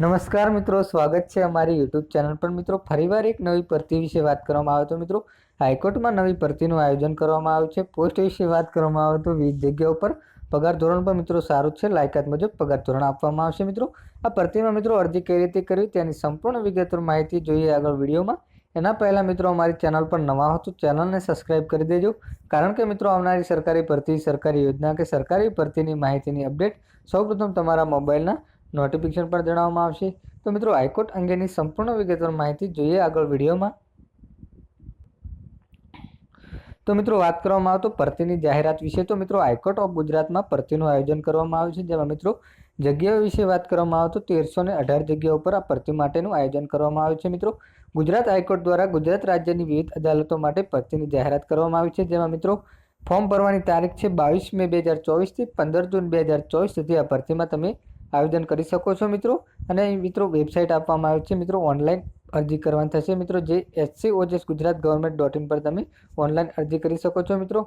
નમસ્કાર મિત્રો, સ્વાગત છે અમારી યુટ્યુબ ચેનલ પર। મિત્રો ફરીવાર એક નવી ભરતી વિશે વાત કરવામાં આવે તો મિત્રો હાઈકોર્ટમાં નવી ભરતીનું આયોજન કરવામાં આવ્યું છે। પોસ્ટ વિશે વાત કરવામાં આવે તો 20 જગ્યાઓ પર પગાર ધોરણ પણ મિત્રો સારું છે। લાયકાત મુજબ પગાર ધોરણ આપવામાં આવશે। મિત્રો આ ભરતીમાં મિત્રો અરજી કઈ રીતે કરવી તેની સંપૂર્ણ વિગતવાર માહિતી જોઈએ આગળ વિડીયોમાં। એના પહેલાં મિત્રો અમારી ચેનલ પર નવા હો તો ચેનલને સબસ્ક્રાઈબ કરી દેજો, કારણ કે મિત્રો આવનારી સરકારી ભરતી, સરકારી યોજના કે સરકારી ભરતીની માહિતીની અપડેટ સૌપ્રથમ તમારા મોબાઈલના નોટિફિકેશન પર જણાવવામાં આવશે। તો મિત્રો હાઈકોર્ટ અંગેની સંપૂર્ણ વિગતવાર માહિતી જોઈએ આગળ વિડીયોમાં। તો મિત્રો વાત કરવામાં આવે તો ભરતીની જાહેરાત વિશે તો મિત્રો હાઈકોર્ટ ઓફ ગુજરાતમાં ભરતીનું આયોજન કરવામાં આવ્યું છે, જેમાં મિત્રો જગ્યાઓ વિશે વાત કરવામાં આવે તો 1318 જગ્યાઓ પર આ ભરતી માટેનું આયોજન કરવામાં આવ્યું છે। મિત્રો ગુજરાત હાઈકોર્ટ દ્વારા ગુજરાત રાજ્યની વિવિધ અદાલતો માટે ભરતીની જાહેરાત કરવામાં આવી છે, જેમાં મિત્રો ફોર્મ ભરવાની તારીખ છે 22 મે 2024 થી 15 જૂન 2024 સુધી આ ભરતીમાં તમે આવેદન કરી શકો છો। મિત્રો અને મિત્રો વેબસાઇટ આપવામાં આવી છે, મિત્રો ઓનલાઈન અરજી કરવાની થશે। મિત્રો જે HCOJS ગુજરાત government.in પર તમે ઓનલાઈન અરજી કરી શકો છો। મિત્રો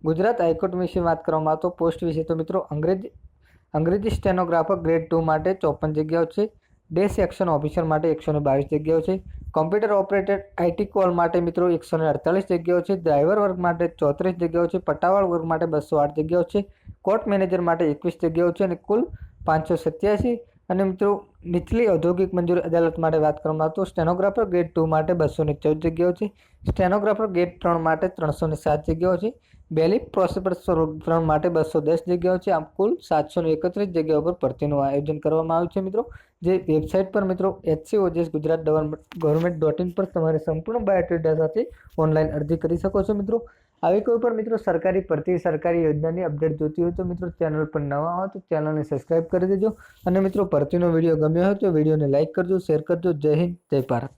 ગુજરાત હાઈકોર્ટ વિશે વાત કરવામાં આવે તો પોસ્ટ વિશે તો મિત્રો અંગ્રેજી સ્ટેનોગ્રાફર ગ્રેડ 2 માટે 54 જગ્યાઓ છે। ડે સેક્શન ઓફિસર માટે 122 જગ્યાઓ છે। કોમ્પ્યુટર ઓપરેટર IT કોલ માટે મિત્રો 148 જગ્યાઓ છે। ડ્રાઈવર વર્ગ માટે 34 જગ્યાઓ છે। પટ્ટાવાળ વર્ગ માટે 208 જગ્યાઓ છે। કોર્ટ મેનેજર માટે 21 જગ્યાઓ છે અને કુલ 587। અને મિત્રો નીચલી ઔદ્યોગિક મંજૂરી અદાલત માટે વાત કરવામાં આવે તો સ્ટેનોગ્રાફર ગ્રેડ 2 માટે 214 જગ્યાઓ છે। સ્ટેનોગ્રાફર ગ્રેડ 3 માટે 307 જગ્યાઓ છે। બેલી પ્રોસેસર 3 માટે 210 જગ્યાઓ છે। આમ કુલ 731 જગ્યાઓ પર ભરતીનું આયોજન કરવામાં આવ્યું છે। મિત્રો જે વેબસાઇટ પર મિત્રો HCOJS ગુજરાત government.in પર તમારે સંપૂર્ણ બાયોડેટા સાથે ઓનલાઈન અરજી કરી શકો છો। મિત્રો આવી કોઈ પણ મિત્રો સરકારી ભરતી, સરકારી યોજનાની અપડેટ જોતી હોય તો મિત્રો ચેનલ પર નવા હો તો ચેનલને સબસ્ક્રાઈબ કરી દેજો। અને મિત્રો ભરતીનો વિડીયો ગમ્યો હોય તો વિડીયોને લાઇક કરજો, શેર કરજો। જય હિન્દ, જય ભારત।